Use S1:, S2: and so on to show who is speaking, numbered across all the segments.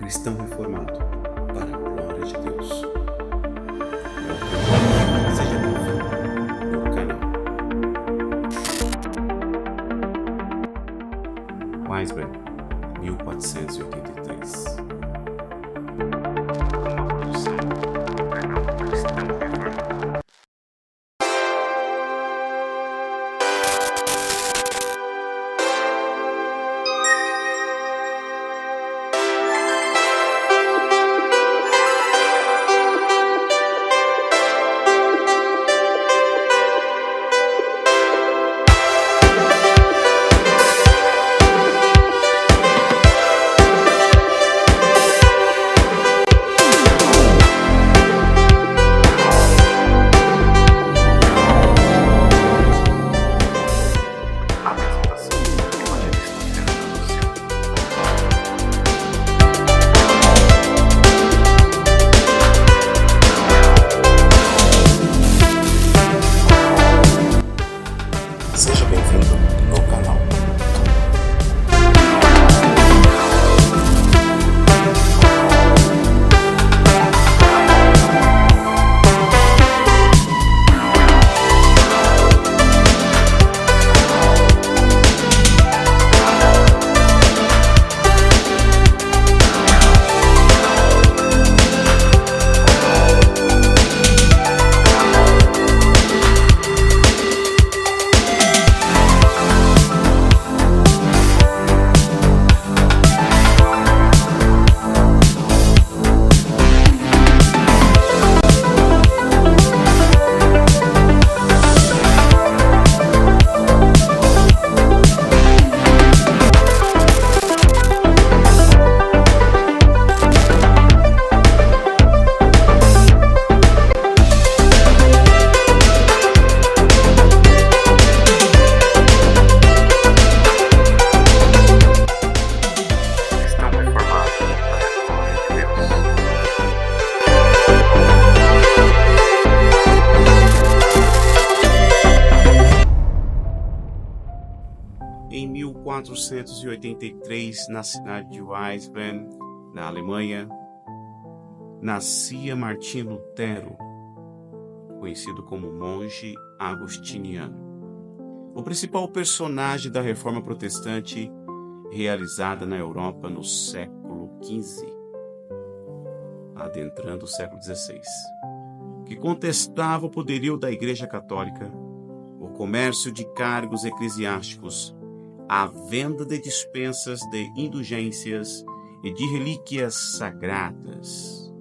S1: cristão reformado, para a glória de Deus. Seja bem-vindo no canal. Wiseman, 1483. Uma produção do canal Cristão Reformado. Seja bem-vindo no canal. Em 1483, na cidade de Wiesbaden, na Alemanha, nascia Martim Lutero, conhecido como monge agostiniano, o principal personagem da Reforma Protestante realizada na Europa no século XV, adentrando o século XVI, que contestava o poderio da Igreja Católica, o comércio de cargos eclesiásticos, a venda de dispensas de indulgências e de relíquias sagradas.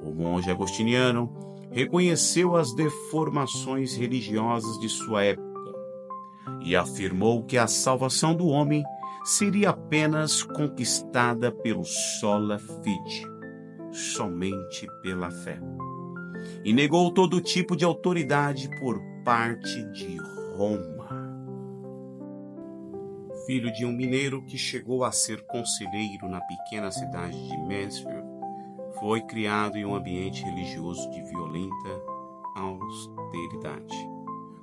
S1: O monge agostiniano reconheceu as deformações religiosas de sua época e afirmou que a salvação do homem seria apenas conquistada pelo sola fide, somente pela fé, e negou todo tipo de autoridade por parte de Roma. Filho de um mineiro que chegou a ser conselheiro na pequena cidade de Mansfield, foi criado em um ambiente religioso de violenta austeridade,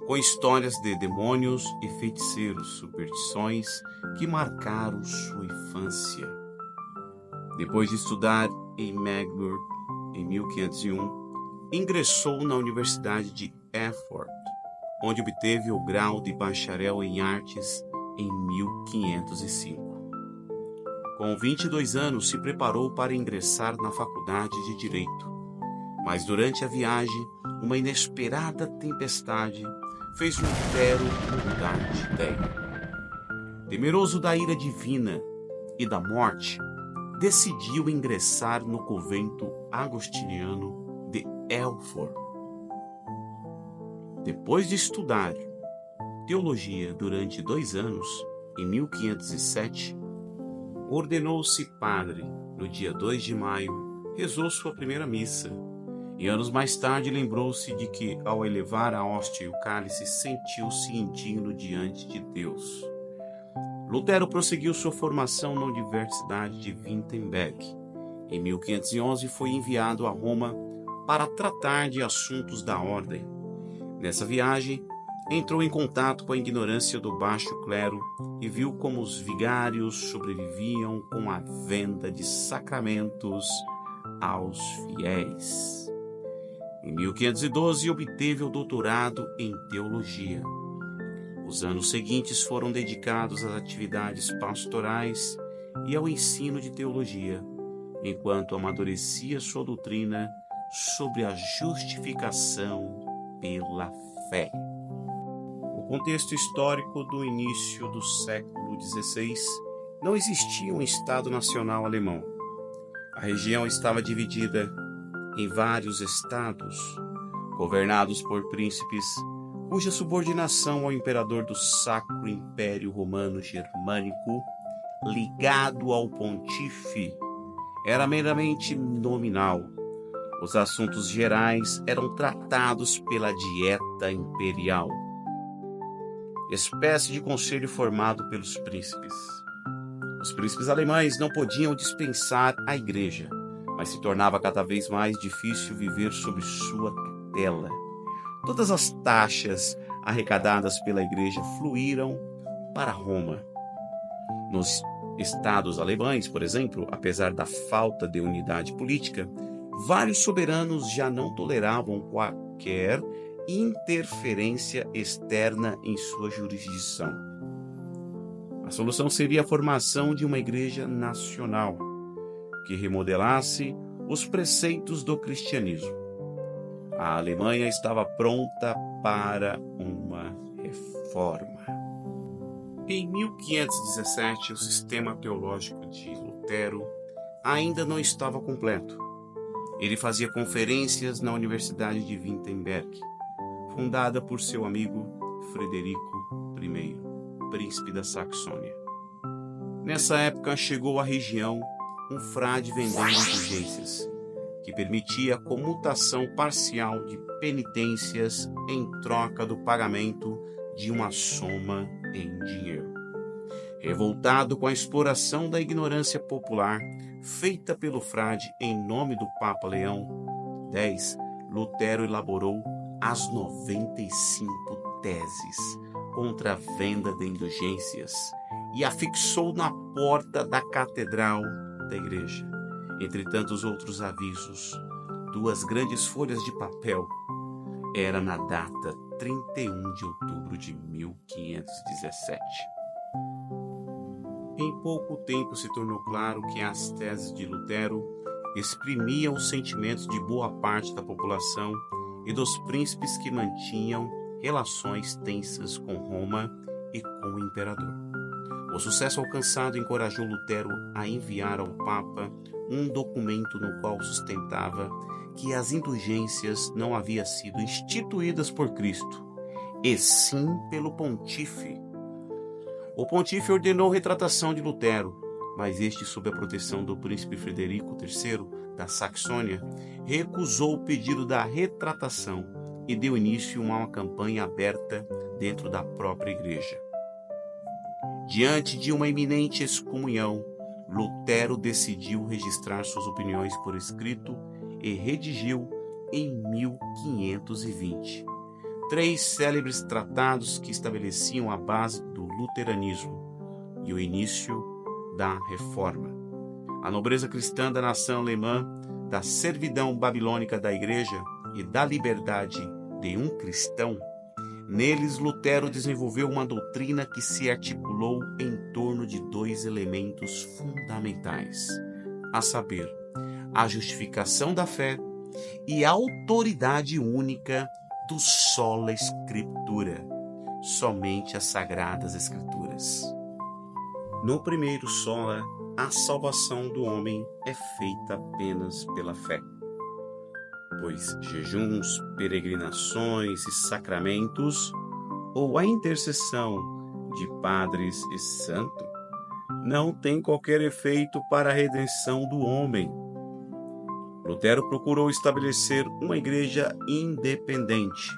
S1: com histórias de demônios e feiticeiros, superstições que marcaram sua infância. Depois de estudar em Magdeburg em 1501, ingressou na Universidade de Erfurt, onde obteve o grau de bacharel em artes em 1505. Com 22 anos, se preparou para ingressar na faculdade de Direito, mas durante a viagem, uma inesperada tempestade fez Lutero mudar de ideia. Temeroso da ira divina e da morte, decidiu ingressar no convento agostiniano de Erfurt. Depois de estudar teologia durante 2 anos, em 1507, ordenou-se padre. No dia 2 de maio, rezou sua primeira missa, e anos mais tarde lembrou-se de que, ao elevar a hóstia e o cálice, sentiu-se indigno diante de Deus. Lutero prosseguiu sua formação na Universidade de Wittenberg. Em 1511, foi enviado a Roma para tratar de assuntos da ordem. Nessa viagem, entrou em contato com a ignorância do baixo clero e viu como os vigários sobreviviam com a venda de sacramentos aos fiéis. Em 1512, obteve o doutorado em teologia. Os anos seguintes foram dedicados às atividades pastorais e ao ensino de teologia, enquanto amadurecia sua doutrina sobre a justificação pela fé. No contexto histórico do início do século XVI, não existia um Estado nacional alemão. A região estava dividida em vários estados, governados por príncipes, cuja subordinação ao imperador do Sacro Império Romano Germânico, ligado ao pontífice, era meramente nominal. Os assuntos gerais eram tratados pela dieta imperial, espécie de conselho formado pelos príncipes. Os príncipes alemães não podiam dispensar a igreja, mas se tornava cada vez mais difícil viver sob sua tutela. Todas as taxas arrecadadas pela igreja fluíram para Roma. Nos estados alemães, por exemplo, apesar da falta de unidade política, vários soberanos já não toleravam qualquer interferência externa em sua jurisdição. A solução seria a formação de uma igreja nacional, que remodelasse os preceitos do cristianismo. A Alemanha estava pronta para uma reforma. Em 1517, o sistema teológico de Lutero ainda não estava completo. Ele fazia conferências na Universidade de Wittenberg, fundada por seu amigo Frederico I, príncipe da Saxônia. Nessa época chegou à região um frade vendendo indulgências, que permitia a comutação parcial de penitências em troca do pagamento de uma soma em dinheiro. Revoltado com a exploração da ignorância popular feita pelo frade em nome do Papa Leão X, Lutero elaborou as 95 teses contra a venda de indulgências e a fixou na porta da catedral da igreja. Entre tantos outros avisos, 2 grandes folhas de papel. Era na data 31 de outubro de 1517. Em pouco tempo se tornou claro que as teses de Lutero exprimiam os sentimentos de boa parte da população e dos príncipes que mantinham relações tensas com Roma e com o imperador. O sucesso alcançado encorajou Lutero a enviar ao Papa um documento no qual sustentava que as indulgências não haviam sido instituídas por Cristo, e sim pelo pontífice. O pontífice ordenou retratação de Lutero, mas este, sob a proteção do príncipe Frederico III da Saxônia, recusou o pedido da retratação e deu início a uma campanha aberta dentro da própria igreja. Diante de uma iminente excomunhão, Lutero decidiu registrar suas opiniões por escrito e redigiu em 1520 3 célebres tratados que estabeleciam a base do luteranismo e o início da reforma. A nobreza cristã da nação alemã, da servidão babilônica da igreja e da liberdade de um cristão. Neles, Lutero desenvolveu uma doutrina que se articulou em torno de 2 elementos fundamentais, a saber, a justificação da fé e a autoridade única do sola Escritura, somente as Sagradas Escrituras. No primeiro sola, a salvação do homem é feita apenas pela fé, pois jejuns, peregrinações e sacramentos, ou a intercessão de padres e santos, não tem qualquer efeito para a redenção do homem. Lutero procurou estabelecer uma igreja independente,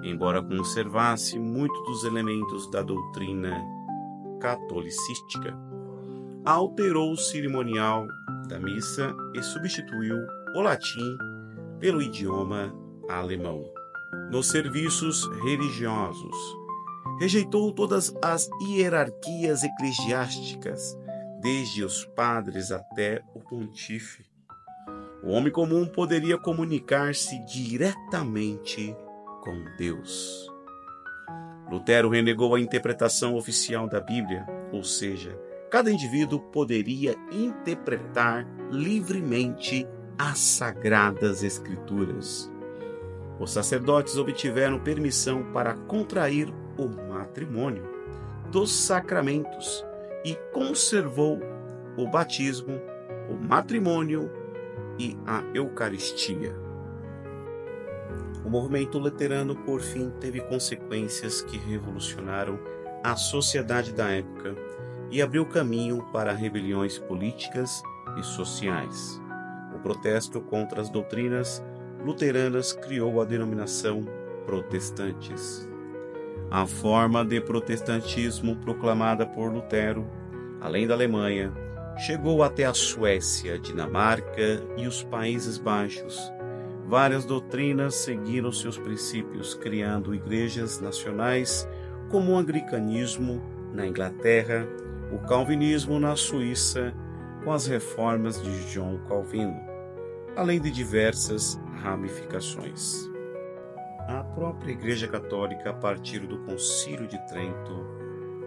S1: embora conservasse muitos dos elementos da doutrina catolicística. Alterou o cerimonial da missa e substituiu o latim pelo idioma alemão. nos serviços religiosos. Rejeitou todas as hierarquias eclesiásticas, desde os padres até o pontífice. O homem comum poderia comunicar-se diretamente com Deus. Lutero renegou a interpretação oficial da Bíblia, ou seja, cada indivíduo poderia interpretar livremente as Sagradas Escrituras. Os sacerdotes obtiveram permissão para contrair o matrimônio dos sacramentos e conservou o batismo, o matrimônio e a Eucaristia. O movimento luterano, por fim, teve consequências que revolucionaram a sociedade da época e abriu caminho para rebeliões políticas e sociais. O protesto contra as doutrinas luteranas criou a denominação protestantes. A forma de protestantismo proclamada por Lutero, além da Alemanha, chegou até a Suécia, Dinamarca e os Países Baixos. Várias doutrinas seguiram seus princípios, criando igrejas nacionais como o anglicanismo na Inglaterra, o calvinismo na Suíça, com as reformas de João Calvino, além de diversas ramificações. A própria Igreja Católica, a partir do Concílio de Trento,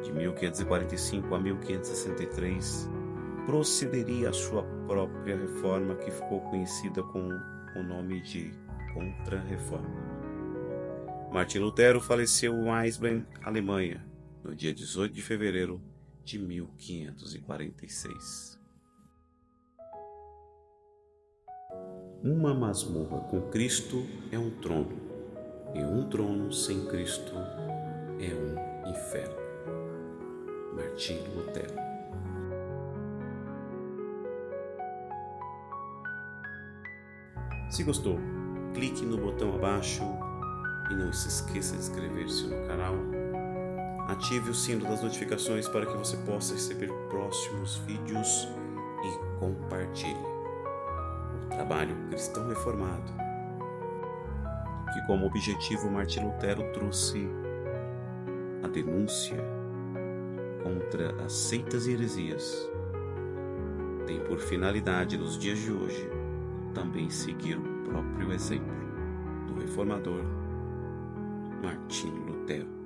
S1: de 1545 a 1563, procederia à sua própria reforma, que ficou conhecida com o nome de Contra-Reforma. Martim Lutero faleceu em Eisleben, Alemanha, no dia 18 de fevereiro de 1546. Uma masmorra com Cristo é um trono, e um trono sem Cristo é um inferno. Martim Lutero. Se gostou, clique no botão abaixo e não se esqueça de inscrever-se no canal. Ative o sino das notificações para que você possa receber próximos vídeos e compartilhe o trabalho cristão reformado, que como objetivo Martim Lutero trouxe a denúncia contra as seitas e heresias, tem por finalidade nos dias de hoje também seguir o próprio exemplo do reformador Martim Lutero.